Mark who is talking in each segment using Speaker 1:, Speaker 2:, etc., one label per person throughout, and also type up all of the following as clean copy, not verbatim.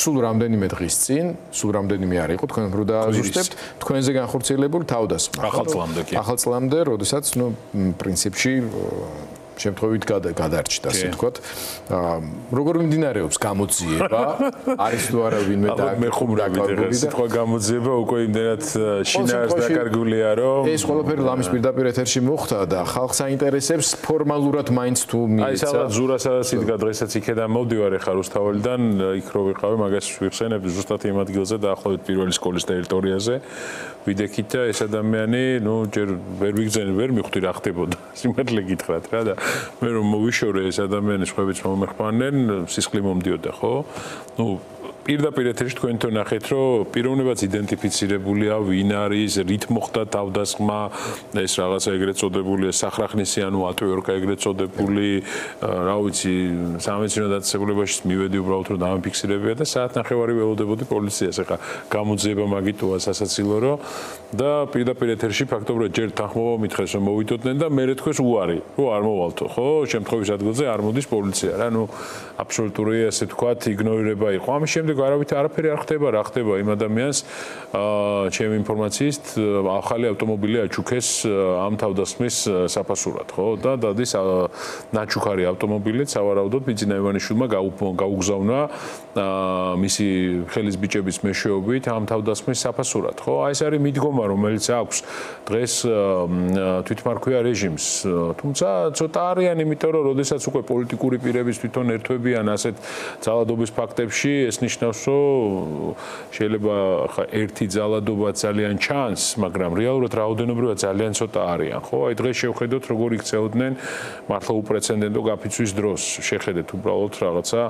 Speaker 1: სულ რამდენიმე დღის წინ, სულ რამდენიმე არ იყო, თქვენ რო დააზუსტებთ, თქვენზე განხორციელებული თავდასხმა. ახალ წლამდე, როდესაც, პრინციპში შემთხვევით გადარჩით, ასე ვთქვათ. როგორ მიმდინარეობს გამოძიება? არის თუ არა ვინმე
Speaker 2: დაკარგული და თქვა გამოძიება უკვე იმდენად შინაარს დაკარგულია, რომ
Speaker 1: ეს ყველაფერი ლამის პირდაპირ ეთერში მოხდა და ხალხს აინტერესებს ფორმალურად მაინც თუ მიეცა.
Speaker 2: აი, სადაც ზურასაც იდგა დღესაც იქედან მოვდივარ ახლა რუსთაველიდან, იქ რო ვიყავი, მაგას ვიხსენებ ზუსტად იმ ადგილზე დაახლოებით პირველი სკოლის ტერიტორიაზე. ვიდექით და ეს ადამიანი, ჯერ ვერ ვიგზენე, ვერ მივხვდი რა ხდებოდა. სიმართლე გითხრათ რა და მე რომ მოვიშორე ეს ადამიანის ხვებიც მომეხმარნენ, სისხლი მომდიოდა, ხო? პირდაპირ ეთერში თქვენ თვითონ ნახეთ, რომ პიროვნებაც იდენტიფიცირებულია, ვინ არის, რით მოხდა თავდასხმა, ეს რაღაცა ეგრეთ წოდებული სახრახნისი, ანუ ატვიორკა ეგრეთ წოდებული, რა ვიცი, სამედიცინო დაწესებულებაში მივედი უბრალოდ რომ დამიფიქსირებია და საათნახევარი ველოდებოდი პოლიციას. ახლა გამოძიება მაგიტოა სასაცილო, და პირდაპირ ეთერში ფაქტობრივად ჯერ თანხმობა მითხრეს, რომ მოვიდოდნენ და მე თქვენს უარი, რომ არ მოვალთო, ხო? შემთხვევის ადგილზე არ მოდის პოლიცია, რა, აბსოლუტური, ასე ვთქვათ, იგნორირება იყო. ამის შემდეგ არავით არაფერი არ ხდება, რა ხდება იმ ადამიანს, ჩემი ინფორმაციით, ახალი ავტომობილი აჩუქეს ამ თავდასხმის საფასურად, ხო? და დადის ნაჩუქარი ავტომობილით, სავარაუდოდ ბიძინა ივანიშვილმა გაუგზავნა მისი ხელის ბიჭების მეშვეობით ამ თავდასხმის საფასურად, ხო? აი ეს არის მიდგომა, რომელიც აქვს დღეს თვითმარქვია რეჟიმს. თუმცა ცოტა არიან, იმიტომ რომ როდესაც უკვე პოლიტიკური პირების თვითონ ერთვებიან ასეთ ძალადობის ფაქტებში, ეს ნიშნავს, რომ შეიძლება ხა ერთი ძალადობა ძალიან ჩანს, მაგრამ რეალურად რაოდენობრივად ძალიან ცოტა არიან, ხო? აი დღეს შევხედოთ, როგორ იქცეოდნენ მართლა უპრეცედენტო გაფიცვის დროს. შეხედეთ უბრალოდ რაღაცა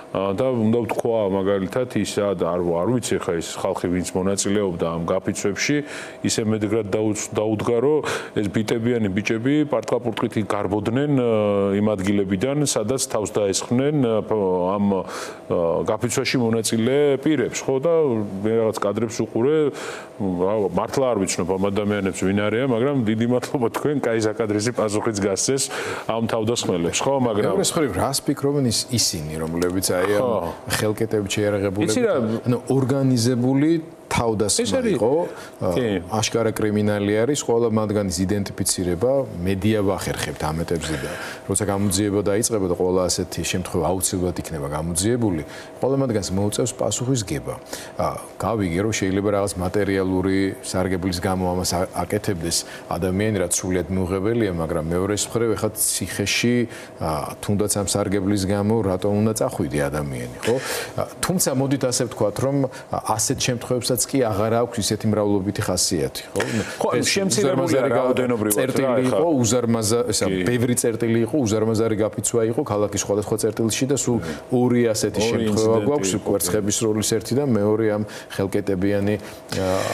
Speaker 2: და უნდა ვთქვა მაგალითად ის არ ვიცი ხა ეს ხალხი ვინც მონაწილეობდა ამ გაფიცვებში, ისე მედგრად დაუდგა, რომ ეს ბიტებიანი ბიჭები პარტყა-პურტყით გარბოდნენ იმ ადგილებიდან, სადაც თავს დაესხნენ ამ გაფიცვაში მონაწილე პირებს, ხო? და მე რაღაც კადრებს უყურე, მართლა არ ვიცნობ ამ ადამიანებს ვინ არიან, მაგრამ დიდი მადლობა თქვენ, კაი საკადრისი პასუხიც გასცეს ამ თავდასხმელებს, ხო? მაგრამ
Speaker 1: მეორე მხრივ რას ფიქრობენ ისინი, რომლებიც აი ამ ხელკეტებით შეიარაღებულები, ანუ ორგანიზებული თავდასხმა იყო, აშკარა კრიმინალი არის, ყველა მათგანის იდენტიფიცირება, მედია ვახერხებთ ამ ეტაპზე და როცა გამოძიება დაიწყება და ყველა ასეთი შემთხვევა აუცილებლად იქნება გამოძიებული, ყველა მათგანს მოუწევს პასუხისგება. გავიგე, რომ შეიძლება რაღაც მატერიალური სარგებლის გამო ამას აკეთებდეს ადამიანი, რაც სრულიად მიუღებელია, მაგრამ მეორეს მხრივ ეხლა ციხეში თუნდაც ამ სარგებლის გამო რატომ უნდა წახვიდე ადამიანი, ხო? თუმცა მოდით ასე ვთქვათ, რომ ასეთ შემთხვევებსაც კი აღარ აქვს ისეთი მრავლობითი ხასიათი, ხო?
Speaker 2: ხო, შემცირებულია რაოდენობრივად.
Speaker 1: წერტილი იყო, ბევრი წერტილი იყო, უზარმაზარი გაფიცვა იყო ქალაქის სხვადასხვა წერტილში და სულ ორი ასეთი შემთხვევა გვაქვს, კვერცხების როლის ერთი და მეორე ამ ხელკეტებიანი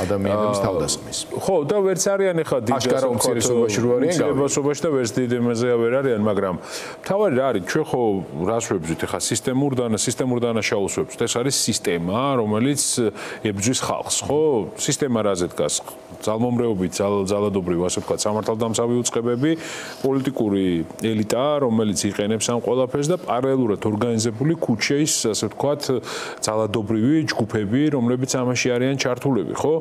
Speaker 1: ადამიანების თავდასხმის.
Speaker 2: ხო, და ვერც არიან ახლა დიდი
Speaker 1: აშკარა უმცირესობაში რო არიან,
Speaker 2: უმცირესობაში და ვერც დიდი მეზეა ვერ არიან, მაგრამ თავარი რა არის, ჩვენ ხო რას ვებრძვით ახლა სისტემურ დანაშაულს ვებრძვით. ეს არის სისტემა, რომელიც ებრძვის ხალხს, ხო? სისტემა რაზე დგას? ძალმომრეობით, ძალადობრივ, ასე ვთქვათ, სამართალდამცავი უწყებები, პოლიტიკური ელიტა, რომელიც იყენებს ამ ყველაფერს და პარალელურად ორგანიზებული ქუჩის, ასე ვთქვათ, ძალადობრივი ჯგუფები, რომლებიც ამაში არიან ჩართულები, ხო?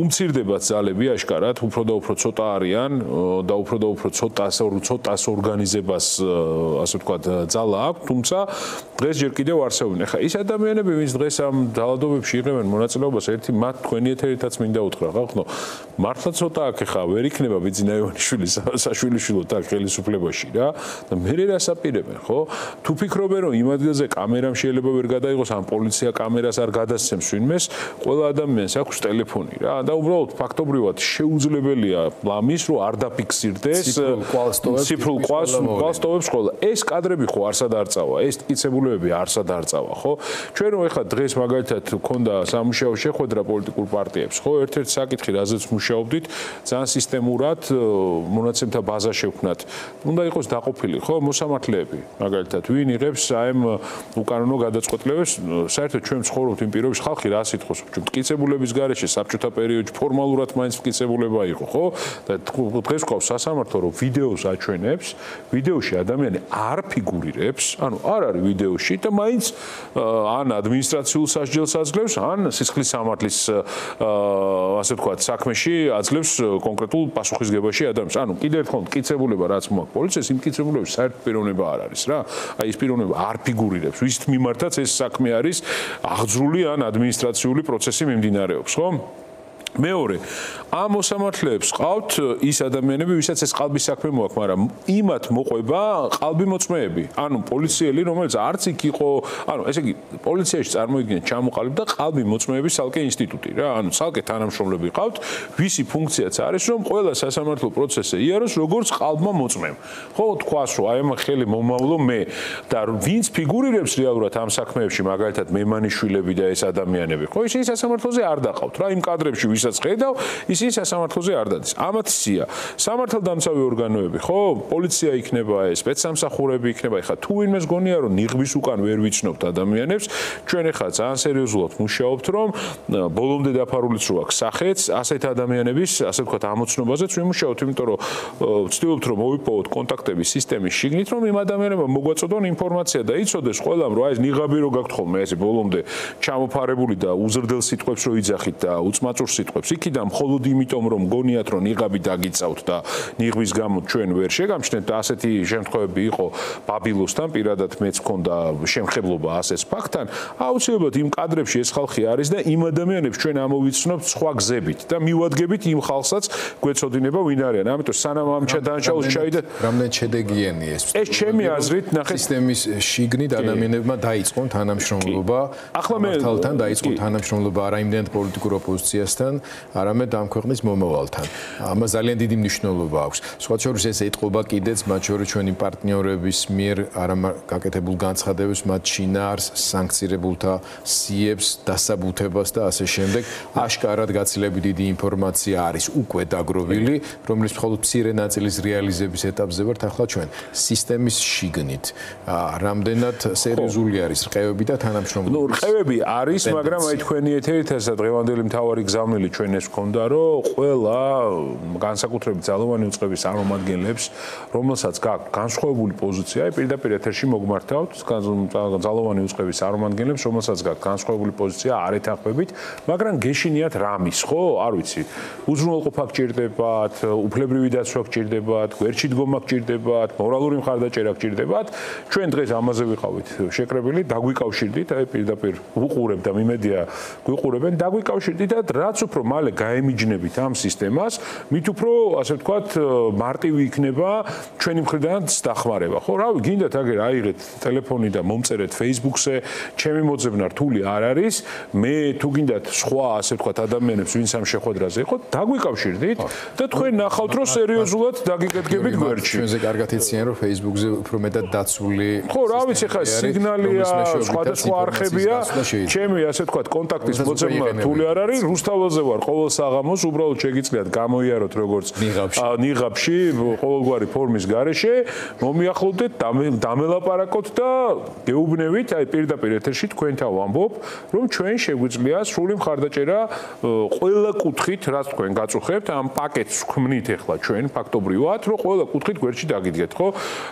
Speaker 2: უმცირდებათ ძალები აშკარად, უფრო და უფრო ცოტა არიან და უფრო და უფრო ცოტას ორგანიზებას, ასე ვთქვათ, ძალა აქვს, თუმცა დღეს ჯერ კიდევ არსებობენ. ახლა ის ადამიანები, ვინც დღეს ამ ძალადობებში იღებენ მონაწილეობას, ერთი მათ თქვენი ეთერითაც მინდა უთხრა, ხალხო, მართლა ცოტა აქ ახლა ვერ იქნება ბიძინა ივანიშვილის საშვილიშვილოთ აქ ხელისუფლებაში რა და მე რასაპირებენ, ხო? თუ ფიქრობენ, რომ იმ ადგილზე კამერამ შეიძლება ვერ გადაიღოს, ან პოლიცია კამერას არ გადასცემს ვინმეს, ყველა ადამიანს აქვს ტელეფონი რა და უბრალოდ ფაქტობრივად შეუძლებელია ლამის, რომ არ დაფიქსირდეს ციფრულ კვალს ტოვებს ყველა. ეს კადრები ხო არსად არ წავა, ეს მტკიცებულებები არსად არ წავა, ხო? ჩვენ რომ ეხლა დღეს მაგალითად ქონდა სამუშაო შეხვედრა პოლიტიკურ პარტიებს, ხო, ერთ-ერთი საკითხი, რაზეც მუშაობდით, ძალიან სისტემურად მონაცემთა ბაზა შევქმნათ. უნდა იყოს დაყოფილი, ხო, მოსამართლეები, მაგალითად, ვინ იღებს აი ამ უკანონო გადაწყვეტილებებს, საერთოდ ჩვენ ცხოვრობთ იმ პირობებში, ხალხი რა სიტყვას, ჩვენ მტკიცებულების გარეშე საბჭოთა პერიოდში ფორმალურად მაინც მტკიცებულება იყო, ხო? და დღეს ყავს სასამართლო, რომ ვიდეოს აჩვენებს, ვიდეოში ადამიანი არ ფიგურირებს, ანუ არ არის ვიდეოში და მაინც ან ადმინისტრაციულ სასჯელს აძლევს, ან სისხლის სამართლის ასე ვთქვათ, საქმეში აძლევს კონკრეტულ პასუხისგებაში ადამიანს. ანუ კიდევ ერთხელ მტკიცებულება რაც მოაქვს პოლიციას, იმ მტკიცებულების საერთო პიროვნება არ არის რა. აი ეს პიროვნება არ ფიგურირებს, ვის მიმართაც ეს საქმე არის აღძრული ან ადმინისტრაციული პროცესი მიმდინარეობს, ხო? მეორე, ამ მოსამართლეებს ყავთ ის ადამიანები, ვისაც ეს ყალბის საქმე მოაქვს, მაგრამ იმათ მოყვება ყალბი მოწმეები. ანუ პოლიციელი, რომელიც არც იქ იყო, ანუ ესე იგი, პოლიციაში წარმოიდგინეთ ჩამოყალიბდა და ყალბი მოწმეების ცალკე ინსტიტუტი რა. ანუ ცალკე თანამშრომლები ყავთ, ვისი ფუნქციაც არის, რომ ყველა სასამართლო პროცესზე იაროს როგორც ყალბმა მოწმემ. ხო, თქვას, რომ აი ამ ხელი მომავლო მე და ვინც ფიგურირებს რეალურად ამ საქმეებში, მაგალითად მემანიშვილები და ეს ადამიანები, ხო, ისინი სასამართლოზე არ დაყავთ რა, იმ კადრებში ვისაც ხედავ, ისინი სასამართლოზე არ დადის. ამათ სია. სამართალდამცავი ორგანოები, ხო, პოლიცია იქნება, სპეცსამსახურები იქნება, ეხლა თუ ვინმეს გონია, რომ ნიღბის უკან ვერ ვიცნობთ ადამიანებს, ჩვენ ეხლა ძალიან სერიოზულად მუშაობთ, რომ ბოლომდე დაფარულიც რო აქვს სახეც, ასეთ ადამიანების, ასე ვთქვათ, ამოცნობაზეც ვიმუშაოთ, იმიტომ რომ ვცდილობთ, რომ მოვიპოვოთ კონტაქტების სისტემის შიგნით, რომ იმ ადამიანებმა მოგვაწოდონ ინფორმაცია და იცოდეს ყველამ, რომ აი ეს ნიღაბი რო გაქვთ ხოლმე, ესე ბოლომდე ჩამოფარებული და უზრდელ სიტყვებს რო იძახით და უწმაწურ სიტყვებს. იქიდან მხოლოდ იმიტომ, რომ გონიათ, რომ ნიღაბი დაგიწავთ და ნიღბის გამო ჩვენ ვერ შეგამჩნევთ და ასეთი შემთხვევები იყო ბაბილოსთან, პირადად მეც მქონდა შემხებლობა ასეთ ფაქტთან, აუცილებლად იმ კადრებში ეს ხალხი არის და იმ ადამიანებს ჩვენ ამოვიცნობთ სხვა გზებით და მივადგებით იმ ხალხსაც გვეცოდინება ვინ არიან. ამიტომ სანამ ამ დანაშაულს ჩაიდეთ,
Speaker 1: რამდენად შედეგიანი ეს
Speaker 2: ჩემი აზრით, ნახეთ,
Speaker 1: სისტემის შიგნით ადამიანებმა დაიწყონ თანამშრომლობა, მართალთან დაიწყონ თანამშრომლობა არა იმდენად პოლიტიკურ ოპოზიციასთან, არამედ ამ ქვეყნის მომავალთან. ამას ძალიან დიდი მნიშვნელობა აქვს. სხვა შორის ეს ეთყობა კიდეც მათ შორის ჩვენი პარტნიორების მიერ გაკეთებულ განცხადებებს, მათ შინაარს, სანქცირებულთა სიებს, დასაბუთებას და ასე შემდეგ. აშკარად გაცილებით დიდი ინფორმაცია არის უკვე დაგროვილი, რომელიც მხოლოდ მცირე ნაწილის რეალიზების ეტაპზე ვართ ახლა ჩვენ. სისტემის შიგნით რამდენად სერიოზული არის რყევები და თანამშრომლობა?
Speaker 2: ნუ რყევები არის, მაგრამ აი თქვენი ეთერით ესა დღევანდელი მთავარი გზავნილი ჩვენ ეს გქონდა, რომ ყველა განსაკუთრებით ძალოვანი უწყების წარმომადგენლებს, რომელსაც გაქვთ განსხვავებული პოზიცია, პირდაპირ ეთერში მოგმართავთ ძალოვანი უწყების წარმომადგენლებს, რომელსაც გაქვთ განსხვავებული პოზიცია, არ ეთანხმებით, მაგრამ გეშინიათ რამის, ხო? არ ვიცი. უზრუნველყოფა გჭირდებათ, უფლებრივი დაცვა გჭირდებათ, გვერდში დგომა გჭირდებათ, მორალური მხარდაჭერა გჭირდებათ. ჩვენ დღეს ამაზე ვიყავით შეკრებილი, დაგვიკავშირდით, აი პირდაპირ უყურებ და მიმედია გვიყურებენ, დაგვიკავშირდით და რაც უფრო მალე გაემიჯნებით ამ სისტემას, მით უფრო, ასე ვთქვათ, მარტივი იქნება ჩვენი მხრიდანაც დახმარება. ხო, რავი, გინდათ აგერ აიღეთ ტელეფონი და მომწერეთ Facebook-ზე, ჩემი მოძებნა რთული არ არის, მე თუ გინდათ სხვა, ასე ვთქვათ, ადამიანებს, ვინც ამ შეხვედრაზე იყოთ, დაგვიკავშირდით და თქვენ ნახავთ, რომ სერიოზულად დაგიკეთებით გვერდში.
Speaker 1: ჩვენზე კარგად იციან, რომ Facebook-ზე უფრო მეტად დაცული.
Speaker 2: ხო, რა ვიცი, ხა სიგნალია, სხვადასხვა არხებია, ჩემი, ასე ვთქვათ, კონტაქტის მოძებნა რთული არ არის, რუსთაველზე ვარ ყოველ საღამოს, უბრალოდ შეგიძლიათ გამოიაროთ როგორც ნიღაბში, ყოველგვარი ფორმის გარეშე, მომიახლოვდეთ, დამელაპარაკოთ და გეუბნებით, აი პირდაპირ ეთერში თქვენთან ვამბობ, რომ ჩვენ შეგვიძლია სრული მხარდაჭერა ყველა კუთხით, რაც თქვენ გაწუხებთ, ამ პაკეტს ვქმნით ახლა ჩვენ ფაქტობრივად, რომ ყველა კუთხით გვერდში დაგიდგეთ, ხო?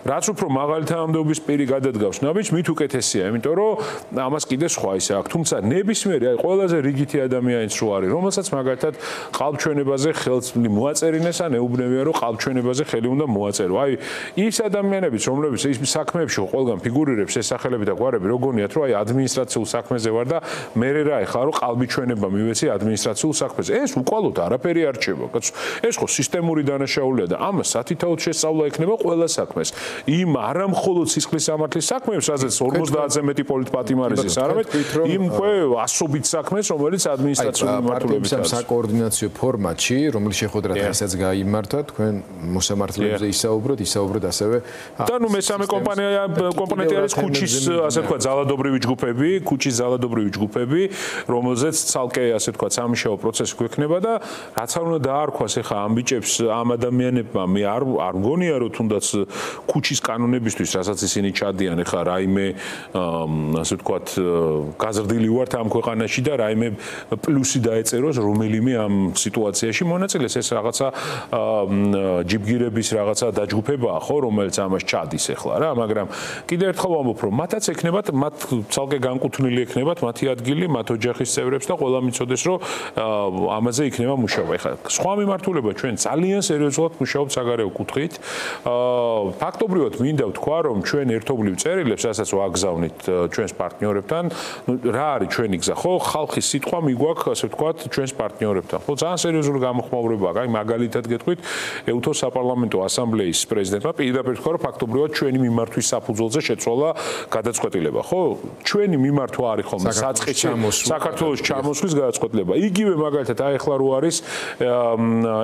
Speaker 2: რაც უფრო მაღალი თანამდებობის პირი გადადგავს ნაბიჯს, მით უკეთესია, იმიტომ რომ ამას კიდე სხვა ისე აქვს, თუმცა ნებისმიერი, აი ყველაზე რიგითი ადამიანიც რო არის, რომელსაც მაგალითად ყალბჩვენებაზე ხელს მოაწერინეს, ან ეუბნებიან, რომ ყალბჩვენებაზე ხელი უნდა მოაწერო. აი ის ადამიანებიც, რომლებიც ის საქმეებში ყველგან ფიგურირებს ეს სახელები და გვარები, როგორიათ, რომ აი ადმინისტრაციულ საქმეზე ვარ და მე რა ეხლა რომ ყალბჩვენება მივეცი ადმინისტრაციულ საქმეზე. ეს უკვალოდ არაფერი არ რჩება. ეს ხო სისტემური დანაშაულია და ამას სათითაოდ შესწავლა ექნება ყველა საქმეს. იმ არა მხოლოდ სისხლის სამართლის საქმეებს, სადაც 50-ზე მეტი პოლიტპატიმარიზეს, არამედ იმ უკვე ასობით საქმეს, რომელიც ადმინისტრაციული მიმართულებით
Speaker 1: არის ამ საკოორდინაციო ფორმატში, რომელიც შეხვედრა დღესაც გაიმართა, თქვენ მოსამართლეებზე ისაუბროთ ასევე.
Speaker 2: და ნუ მესამე კომპონენტი არის ქუჩის, ასე ვთქვათ, ძალადობრივი ჯგუფები, ქუჩის ძალადობრივი ჯგუფები, რომელზეც ცალკე, ასე ვთქვათ, სამუშაო პროცესი გვექნება და რაც არ უნდა დაარქვას ახლა ამ ბიჭებს, ამ ადამიანებმა, მე არ მგონია რომ თუნდაც ქუჩის კანონებისთვის, რასაც ისინი ჩადიან ახლა რაიმე, ასე ვთქვათ, გაზრდილი ვართ ამ ქვეყანაში და რაიმე პლუსი დაეწეროს რომელიმე ამ სიტუაციაში მონაწილეს, ეს რაღაცა ჯიბგირების რაღაცა დაჯგუფებაა, ხო, რომელიც ამას ჩადის ახლა რა, მაგრამ კიდევ ერთხელ ვამბობ, რომ მათაც ექნებათ, მათ ცალკე განკუთვნილი ექნებათ მათი ადგილი, მათ ოჯახის წევრებს და ყველა მიცოდეს, რომ ამაზე იქნება მუშაობა. ახლა სხვა მიმართულება ჩვენ ძალიან სერიოზულად მუშაობთ საგარეო კუთხით. ფაქტობრივად მინდა ვთქვა, რომ ჩვენ ერთობლივ წერილებს, რასაც ვაგზავნით ჩვენს პარტნიორებთან, რა არის ჩვენი გზა, ხო, ხალხის სიტყვა მიგვაქვს, ასე ვთქვათ, ჩვენს პარტნიორებთან. ხო, ძალიან სერიოზული გამოხმაურებაა. აი, მაგალითად გეტყვით, ეუთოს საპარლამენტო ასამბლეის პრეზიდენტმა პირდაპირ თქვა, რომ ფაქტობრივად ჩვენი მიმართვის საფუძველზე შეცვალა გადაწყვეტილება, ხო? ჩვენი მიმართვა არის ხოლმე საწყისში საქართველოს ჩამოსვლის გადაწყვეტილება. იგივე მაგალითად აი ახლა რო არის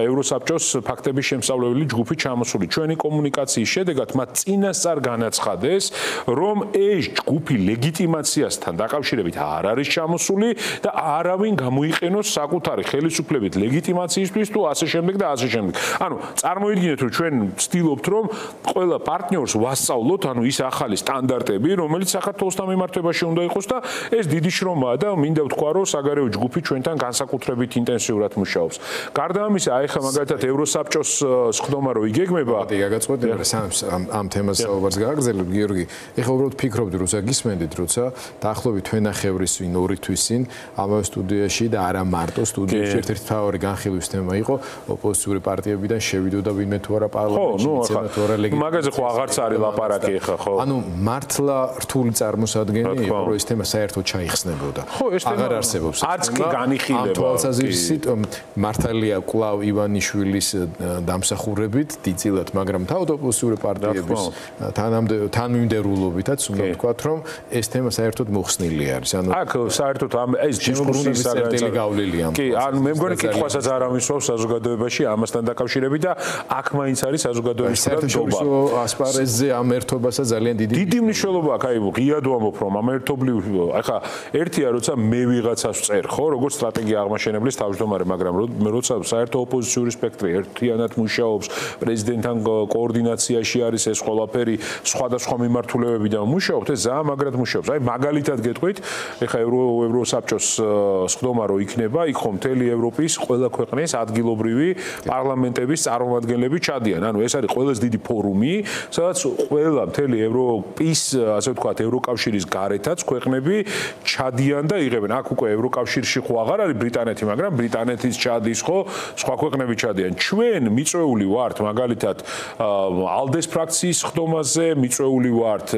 Speaker 2: ევროსაბჭოს ფაქტების შემსწავლებელი ჯგუფი ჩამოსული. ჩვენი კომუნიკაციის შედეგად მათ წინასწარ განაცხადეს, რომ ეს ჯგუფი ლეგიტიმაციასთან დაკავშირებით არ არის ჩამოსული და არავინ გამოიყენოს საკუთარი ხელისუფლებით ლეგიტიმაციისთვის თუ ასე შემდეგ და ასე შემდეგ. ანუ წარმოიდგინეთ, რომ ჩვენ ვცდილობთ, რომ ყველა პარტნიორს ვასწავლოთ, ანუ ის ახალი სტანდარტები, რომელიც საქართველოსთან მიმართებაში უნდა იყოს და ეს დიდი შრომაა და მინდა ვთქვა, რომ საგარეო ჯგუფი ჩვენთან განსაკუთრებით ინტენსიურად მუშაობს. გარდა ამისა, აი ხა მაგალითად ევროსაბჭოს სხდომა რო იგეგმება,
Speaker 1: გაგაწყვეტე, ამ თემას საუბარს გააგრძელებ, გიორგი. ეხლა უბრალოდ ფიქრობდი, როცა გისმენდით, როცა დაახლოებით თვენახევრის წინ, ორი თვის წინ ამავე სტუდიაში და არა მარტო სტუდიაში ერთ-ერთი მთავარი განხილვის თემა იყო ოპოზიციური პარტიებიდან შევიდოდა ვინმე თუ არა პარლამენტში, თუ არა ლეგიტიმაცია.
Speaker 2: მაგაზე ხო აღარც არის ლაპარაკი ეხლა, ხო?
Speaker 1: ანუ მართლა რთული წარმოსადგენია იყო, რომ ეს თემა საერთოდ ჩაიხსნებოდა. აღარ არსებობს.
Speaker 2: არც კი განიხილება.
Speaker 1: ამ თვალსაზრისით მართალია კვლავ ივანიშვილის დამსახურებით დიდწილად, მაგრამ თავად ოპოზიციური პარტიების თანმიმდევრულობითაც უნდა ვთქვათ, რომ ეს თემა საერთოდ მოხსნილი არის. ანუ
Speaker 2: აქ საერთოდ ეს დისკუსიის
Speaker 1: საგანწელებელი გავლილია.
Speaker 2: კი, ანუ მე მგონი კითხვასაც არ ამისვავს საზოგადოებაში ამასთან დაკავშირებით და აქ მაინც არის საზოგადოების
Speaker 1: საერთაშორისო ასპარეზზე ამ ერთობასაც ძალიან
Speaker 2: დიდი მნიშვნელობა აქვს. აი, ღიად ვამბობ, რომ ამ ერთობლივ, ახლა ერთია, როცა მე ვიღაცას წერ, ხო, როგორც სტრატეგია აღმაშენებლის თავმჯდომარე, მაგრამ როცა საერთო ოპოზიციური სპექტრი ერთიანად მუშაობს, პრეზიდენტთან კოორდინაციაში არის ეს ყველაფერი, სხვადასხვა მიმართულებებიდან მუშაობთ, ეს ძალიან მაგრად მუშაობს. აი, მაგალითად გეტყვით, ეხლა ევროსაბჭოს სხდომა რო იქნება, იქ ხომ მთელი ევროპის ყველა ქვეყნის ადგილობრივი პარლამენტების წარმომადგენლები ჩადიან. ანუ ეს არის ყველაზე დიდი ფორუმი, სადაც ყველა მთელი ევროპის, ასე ვთქვათ, ევროკავშირის გარეთაც ქვეყნები ჩადიან და იღებენ. აქ უკვე ევროკავშირში ხო აღარ არის ბრიტანეთი, მაგრამ ბრიტანეთის ჩადის, ხო, სხვა ქვეყნები ჩადიან. ჩვენ მიწვეული ვართ, მაგალითად, ალდეს ფრაქციის სხდომაზე, მიწვეული ვართ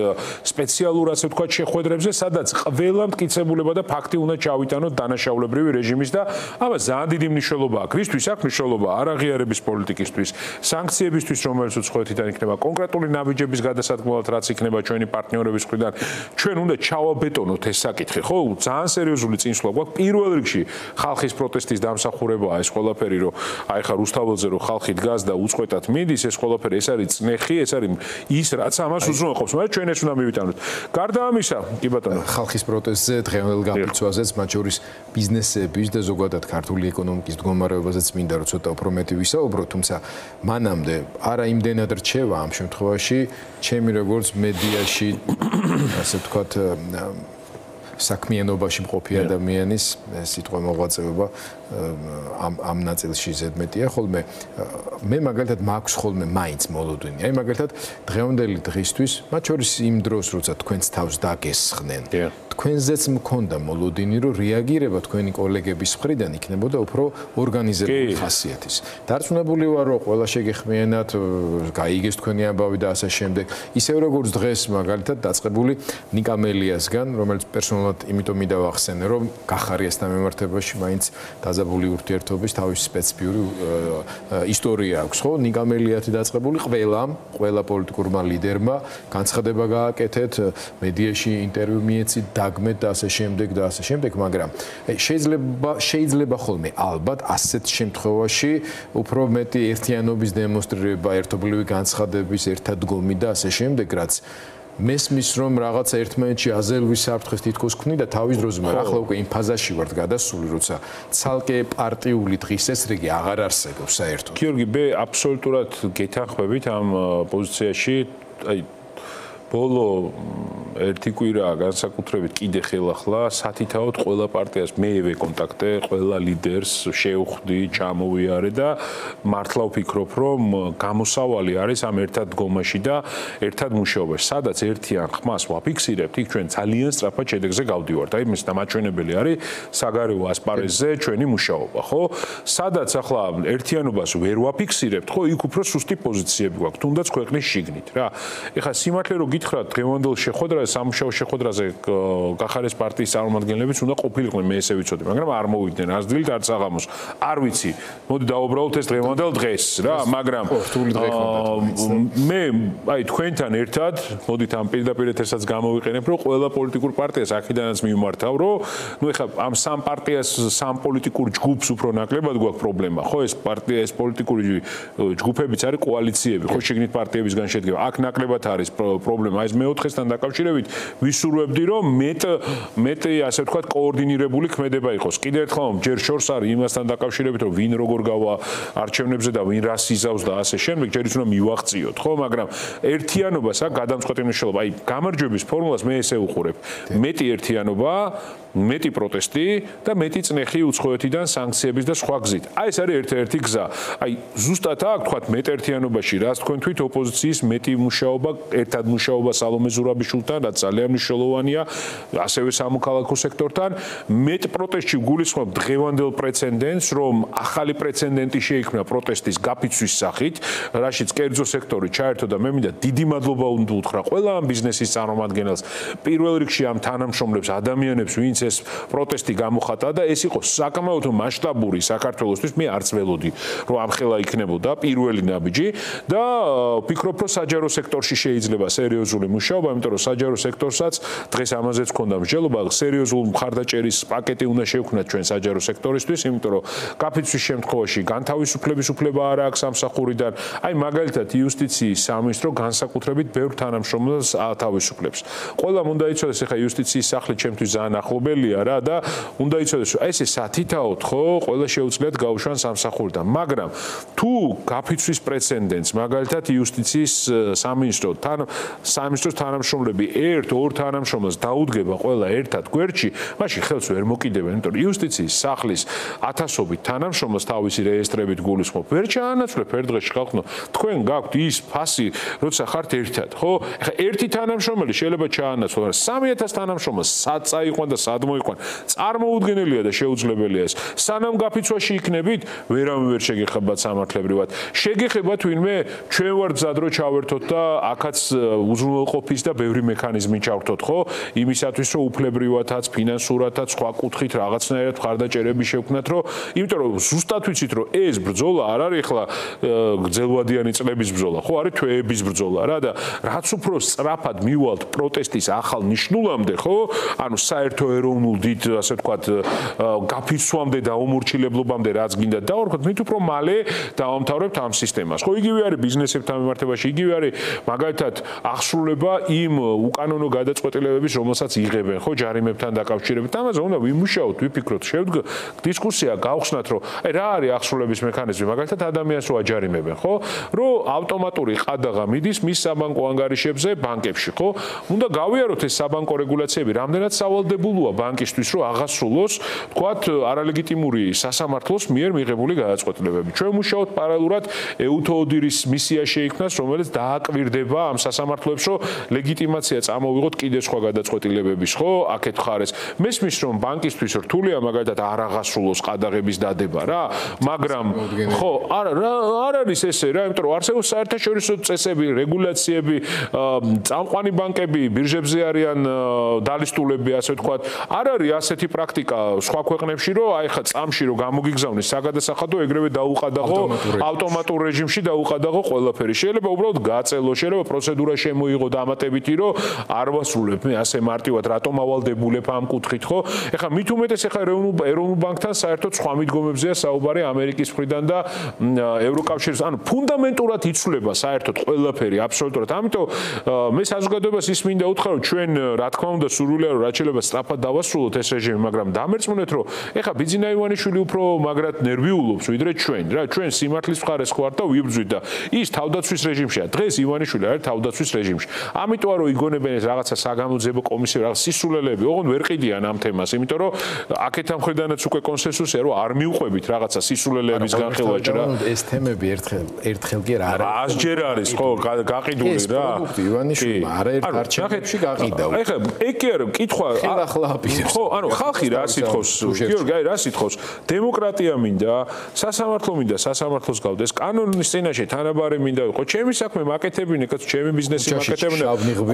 Speaker 2: სპეციალურ, ასე ვთქვათ, შეხვედრებზე, სადაც ყველა მტკიცებულება და ფაქტი უნდა ჩავიტანოთ დანაშაულებრივი რეჟიმის და ამას ძალიან დიდი მნიშვნელობა აქვს. რისთვის აქვს მნიშვნელობა? არაღიარების პოლიტიკისთვის, სანქციებისთვის, რომელიც უცხოეთიდან იქნება, კონკრეტული ნაბიჯების გადასადგმელად, რაც იქნება ჩვენი პარტნიორების მხრიდან, ჩვენ უნდა ჩავაბეტონოთ ეს საკითხი, ხო? ძალიან სერიოზული წინსვლა გვაქვს. პირველ რიგში ხალხის პროტესტის დამსახურებაა ეს ყველაფერი, რომ აი ხა რუსთაველზე რომ ხალხი დგას და უწყვეტად მიდის, ეს ყველაფერი ეს არის წნეხი, ეს არის ის, რაც ამას უზრუნველყოფს, მაგრამ ჩვენ ეს უნდა მივიტანოთ. გარდა ამისა, კი ბატონო,
Speaker 1: ხალხის პროტესტზე დღევანდელ გაფიცვაზეც, მათ შორის ბიზნესების და ზოგადად ქართული ეკონომიკის მდგომარეობაზეც მინდა რომ ცოტა უფრო მეტი ვისაუბროთ, თუმცა მანამდე არა იმდენად რჩევა ამ შემთხვევაში, ჩემი როგორც მედიაში, ასე ვთქვათ, საქმიანობაში მყოფი ადამიანის სიტყვა მოღვაწეობა ამ ნაწილში ზედმეტია ხოლმე. მე მაგალითად მაქვს ხოლმე მაინც მოლოდინი. აი მაგალითად დღევანდელი დღისთვის, მათ შორის იმ დროს, როცა თქვენს თავს დაგესხნენ, თქვენზეც მქონდა მოლოდინი, რომ რეაგირება თქვენი კოლეგების მხრიდან იქნებოდა უფრო ორგანიზებული ხასიათის. დარწმუნებული ვარ, რომ ყველა შეგეხმიანათ, გაიგეს თქვენი ამბავი და ასე შემდეგ. ისევ როგორც დღეს მაგალითად დაწყებული ნიკა მელიასგან, რომელიც პერსონალურად იმიტომ მინდა ვახსენე, რომ გახარიასთან მიმართებაში მაინც დაზაბული ურთიერთობის თავისი სპეციფიური ისტორია აქვს, ხო? ნიკა მელიათი დაწყებული ყველა პოლიტიკურმა ლიდერმა განცხადება გააკეთეთ, მედიაში ინტერვიუ მიეცით და გაგმეთ და ასე შემდეგ, მაგრამ შეიძლება ხოლმე ალბათ ასეთ შემთხვევაში უფრო მეტი ერთიანობის დემონსტრირება, ერთობლივი განცხადების, ერთადგომი და ასე შემდეგ, რაც მესმის რომ რაღაცა ერთმანეთში აზერვის საფრთხეს თითქოს ქმნიდა თავის დროზე, მაგრამ ახლა უკვე იმ ფაზაში ვართ გადასული, როცა ცალკე პარტიული დღის წესრიგი აღარ არსებობს საერთოდ.
Speaker 2: გიორგი, მე აბსოლუტურად გეთანხმებით ამ პოზიციაში, აი ბოლო ერთი კვირა განსაკუთრებით კიდე ხელახლა სათითაოდ ყველა პარტიას მეევე კონტაქტე, ყველა ლიდერს შევხვდი, ჩამოვიარე და მართლა ვფიქრობ, რომ გამოსავალი არის ამ ერთად დგომაში და ერთად მუშაობაში. სადაც ერთიან ხმას ვაფიქსირებთ, იქ ჩვენ ძალიან სწრაფად შედეგზე გავდივართ. აი მის დამაჩვენებელი არის საგარეო ასპარეზზე ჩვენი მუშაობა, ხო? სადაც ახლა ერთიანობას ვერ ვაფიქსირებთ, ხო, იქ უფრო სუსტი პოზიციები გვაქვს, თუნდაც ქვეყნის შიგნით, რა. ეხლა სიმართლე რომ გითხრათ, დღევანდელ შეხვედრაზე, სამუშაო შეხვედრაზე გახარეს პარტიის წარმომადგენლებიც უნდა ყოფილიყვნენ, მე ესე ვიცოდი, მაგრამ არ მოვიდნენ, არც დილით, არც საღამოს. არ ვიცი. მოდი დავუბრალოთ ეს დღევანდელ დღეს, რა, მაგრამ მე, აი თქვენთან ერთად, მოდით ამ პირდაპირ ეთერსაც გამოვიყენებ, რომ ყველა პოლიტიკურ პარტიას აქედანაც მიმართავ, რომ ნუ ეხლა ამ სამ პარტიას, სამ პოლიტიკურ ჯგუფს უფრო ნაკლებად გვაქვს პრობლემა, ხო, ეს პარტია, ეს პოლიტიკური ჯგუფებიც არის კოალიციები, ხო, შიგნით პარტიებისგან შედგება. აქ ნაკლებად არის პრობლემა. ეს მეოთხესთან დაკავშირებით ვისურვებდი, რომ მეტი ასე ვთქვათ კოორდინირებული ქმედება იყოს. კიდევ ერთხელ ჯერ შორს არის იმასთან დაკავშირებით, რომ ვინ როგორ გავა არჩევნებზე და ვინ რას იზავს და ასე შემდეგ, ჯერ ის უნდა მივაღწიოთ, ხო, მაგრამ ერთიანობას აქვს გადამწყვეტი მნიშვნელობა. აი, გამარჯვების ფორმულას მე ესე უყურებ. მეტი ერთიანობა, მეტი პროტესტი და მეტი წნეხი უცხოეთიდან სანქციების და სხვა გზით. აი ეს არის ერთ-ერთი გზა. აი, ზუსტად აქ თქვათ მეტ ერთიანობაში, რაც თქვენ თვით ოპოზიციის მეტი მუშაობა, ერთად მუშაობა სალომე ზურაბიშვილთან, რაც ძალიან მნიშვნელოვანია, ასევე სამოქალაქო სექტორთან, მეტ პროტესტში გულისხმობ დღევანდელ პრეცედენტს, რომ ახალი პრეცედენტი შეიქმნა პროტესტის გაფიცვის სახით, რაშიც კერძო სექტორი ჩაერთო და მე მინდა დიდი მადლობა უნდა უთხრა ყველა ამ ბიზნესის წარმომადგენელს, პირველ რიგში ამ თანამშრომლებს, ადამიანებს, ვინც ეს პროტესტი გამოხატა და ეს იყო საკმაოდ მასშტაბური საქართველოსთვის, მე არც ველოდი, რომ ამხელა იქნებოდა პირველი ნაბიჯი და ვფიქრობ, რომ საჯარო სექტორში შეიძლება სერიოზული მუშაობა, იმიტომ რომ საჯარო სექტორსაც დღეს ამაზეც ქონდა მსჯელობა, სერიოზული მხარდაჭერის პაკეტი უნდა შევქმნათ ჩვენ საჯარო სექტორისთვის, იმიტომ რომ გაფიცვის შემთხვევაში განთავისუფლების უფლება არ აქვს სამსახურიდან, აი მაგალითად იუსტიციის სამინისტრო განსაკუთრებით ბევრ თანამშრომელს ათავისუფლებს. ყველამ უნდა იცოდეს, ეხლა იუსტიციის სახლი ჩემთვის ძალიან ახლობელია რა და უნდა იცოდეს, რომ ეს სათითაოდ ხო, ყველა შეუძლიათ გაუშვან სამსახურიდან, მაგრამ თუ გაფიცვის პრეცედენტს მაგალითად იუსტიციის სამინისტროს თანამშრომლები ერთ-ორ თანამშრომელს დაუდგება ყველა ერთად გვერდში, მაშინ ხელს ვერ მოკიდებენ, იმიტომ რომ იუსტიციის სახლის ათასობით თანამშრომელს თავისი რეესტრებით გულისხმობ. ვერ ჩაანაცვლებ ერთ დღეში ხალხო, თქვენ გაქვთ ის ფასი, როცა ხართ ერთად, ხო? ეხლა ერთი თანამშრომელი შეიძლება ჩაანაცვლო, მაგრამ 3000 თანამშრომელს სად წაიყვან და სად მოიყვან? წარმოუდგენელია და შეუძლებელია ეს. სანამ გაფიცვაში იქნებით, ვერავინ ვერ შეგეხებათ სამართლებრივად. შეგეხებათ ვინმე, ჩვენ ვართ მზად რომ ჩავერთოთ და აქაც უზრუნველყოფის და ბევრი მექანიზმი ჩავრთოთ, ხო? იმისათვის რომ უფლებრივადაც, ფინანსურადაც, სხვა კუთხით რაღაცნაირად მხარდაჭერები შევქმნათ, რომ იმიტომ რომ ზუსტად ვიცით, რომ ეს ბრძოლა არ არის ახლა გრძელვადიანი წლების ბრძოლა, ხო, არის თვეების ბრძოლა რა და რაც უფრო სწრაფად მივალთ პროტესტის ახალ ნიშნულამდე, ხო? ანუ საერთო ეროვნულ დიდ, ასე ვთქვათ, გაფიცვამდე და უმორჩილებლობამდე რაც გინდა დავარქვათ, მით უფრო მალე დავამთავრებთ ამ სისტემას. ხო, იგივე არის ბიზნესებთან მიმართებაში, იგივე არის მაგალითად აღსრულება იმ უკანონო გადაწყვეტილებების, რომელსაც იღებენ, ხო, ჯარიმებთან დაკავშირებით. ამაზე უნდა ვიმუშაოთ, ვიფიქროთ, დისკუსია გავხსნათ, რომ აი რა არის აღსრულების მექანიზმი, მაგალითად ადამიანს რო აჯარიმებენ, ხო? რომ ავტომატური ყადაღა მიდის მის საბანკო ანგარიშებზე ბანკებში, ხო? უნდა გავიაროთ ეს საბანკო რეგულაციები, რამდენად სავალდებულოა ბანკისთვის, რომ აღასრულოს, თქვათ, არალეგიტიმური სასამართლოს მიერ მიღებული გადაწყვეტილებები. ჩვენ მუშაობთ პარალელურად ეუთოოდირის მისია შეიქმნას, რომელიც დააკვირდება ამ სასამართლოებს, რომ ლეგიტიმაცია წამოვიღოთ კიდე სხვა გადაწყვეტილებების, ხო? აქეთ ხარეს. მესმის, რომ ბანკისთვის რთულია მაგალითად არ აღასრულოს ყადაღების დადება რა, მაგრამ ხო, არ არის ესე რა, იმიტომ რომ არსებობს საერთაშორისო წესები, რეგულაციები, წამყვანი ბანკები ბირჟებზე არიან დალისტულები, ასე ვთქვათ. არ არის ასეთი პრაქტიკა სხვა ქვეყნებში, რომ აი ხა წამში რომ გამოგიგზავნეს საგადასახადო, ეგრევე დაუყადაღო ავტომატურ რეჟიმში დაუყადაღო ყველაფერი. შეიძლება უბრალოდ გაწელო, შეიძლება პროცედურა შემოიღო დამატებითი, რომ არ ვასრულებ მე ასე მარტივად, რატომ ავალდებულებ ამ კუთხით, ხო? ეხლა მით უმეტეს ეხლა ეროვნულ ბანკთან საერთოდ სხვა მიდგომებზეა საუბარი ამერიკის მხრიდან და ევროკავშირის, ანუ ფუნდამენტურად იცვლება საერთოდ ყველაფერი აბსოლუტურად. ამიტომ მე საზოგადოებას ის მინდა უთხრა, რომ ჩვენ რა თქმა უნდა სურვილია რომ რაც შეიძლება სწრაფად დავასრულოთ ეს რეჟიმი, მაგრამ დამერწმუნეთ რომ ეხლა ბიძინა ივანიშვილი უფრო მაგრად ნერვიულობს ვიდრე ჩვენ. რა ჩვენ სიმართლის მხარეს ხوار და ვიბრძვით და ის თავდაცვის რეჟიმშია. დღეს ივანიშვილი არის თავდაცვის რეჟიმში. ამიტომ რომ იგონებენ ეს რაღაცა საგამოძიებო კომისია, რაღაც სისულელეები, ოღონდ ვერ ყიდიან ამ თემას, იმიტომ რომ აქეთ ამ მხრიდანაც უკვე კონსენსუსია, რომ არ მიუყვებით რაღაცა სისულელეების განხილვაში რა.
Speaker 1: ეს თემები ერთხელ კი რა არის.
Speaker 2: ასჯერ არის ხო გაყიდული რა.
Speaker 1: ივანიშვილი არა ერთ არჩევნებში გაყიდა.
Speaker 2: ეხლა ეგ კი არა, კითხვა
Speaker 1: ახლა აპირებს.
Speaker 2: ხო, ანუ ხალხი რა სიტყავს, გიორგი, აი რა სიტყავს? დემოკრატია მინდა, სასამართლო მინდა, სასამართლოს გავდეს, კანონის წინაშე თანაბარი მინდა ვიყო. ჩემი საქმე მაკეთებინე, კაც ჩემი ბიზნესი მაკეთებინე.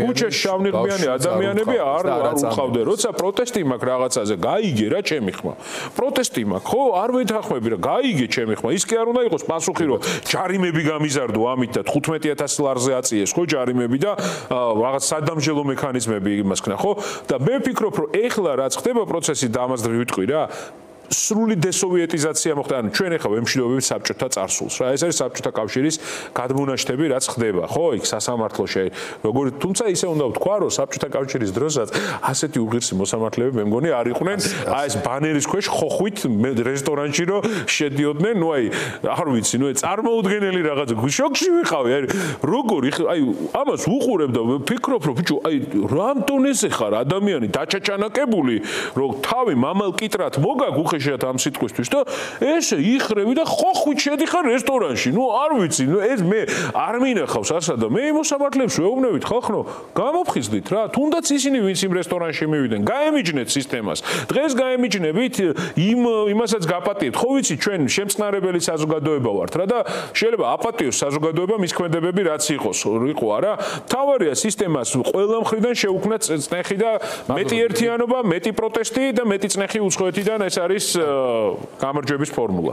Speaker 2: ქუჩაში შავნიღბიანი ადამიანები არ უყავდნენ. როცა პროტესტი მაქვს რაღაცაზე, გაიგე რა ჩემი ხმა. პროტესტი მაქვს, ხო, არ ვეთანხმები რა, გაიგე ჩემი ხმა. ის კი არ უნდა იყოს პასუხი, რომ ჯარიმები გამიზარდო ამით და 15000 ლარზე აწიეს, ხო, ჯარიმები და რაღაც სადამსჯელო მექანიზმები იმას ქნა, ხო? და მე ვფიქრობ, რომ ეხლა რაც ხდება პროცესი და ამას ვიტყვი რა. სრული დესოვიეტიზაცია მოხდა, ანუ ჩვენ ახლა ვემშვიდობებით საბჭოთა წარსულს რა. ეს არის საბჭოთა კავშირის გადმონაშთები, რაც ხდება, ხო, იქ სასამართლოში. როგორ თუმცა ისე უნდა ვთქვა, რომ საბჭოთა კავშირის დროსაც ასეთი უღირსი მოსამართლეები მე მგონი არ იყვნენ, აი ეს ბანერის ქვეშ ხოხვით რესტორანში რომ შედიოდნენ, ნუ აი არ ვიცი, ნუ წარმოუდგენელი რაღაცა შოქში ვიყავი, აი როგორ აი ამას უყურებ და ვფიქრობ, რომ ბიჭო, აი რამ დონეზე ხარ ადამიანი დაჩაჩანაკებული, რომ თავი მამალ კიტრად მოგაგ უხეშად ამ სიტყვისთვის და ესე იხრევი და ხოხვით შედიხარ რესტორანში. ნუ არ ვიცი, ნუ ეს მე არ მინახავს ასა და მე მოსამართლეებს ვეუბნებით ხალხო, გამოფხიზლით რა, თუნდაც ისინი ვინც იმ რესტორანში მივიდნენ, გაემიჯნეთ სისტემას. დღეს გაემიჯნებით იმასაც გაპატიებთ. ხო ვიცი, ჩვენ შემწყნარებელი საზოგადოება ვართ რა და შეიძლება აპატიოს საზოგადოება მის ქმედებები რაც იყოს, იყო არა? თავარია სისტემას ყველა მხრიდან შეუქმნა წნეხი და მეტი ერთიანობა, მეტი პროტესტი და მეტი წნეხი უცხოეთიდან ეს არის გამარჯვების ფორმულა.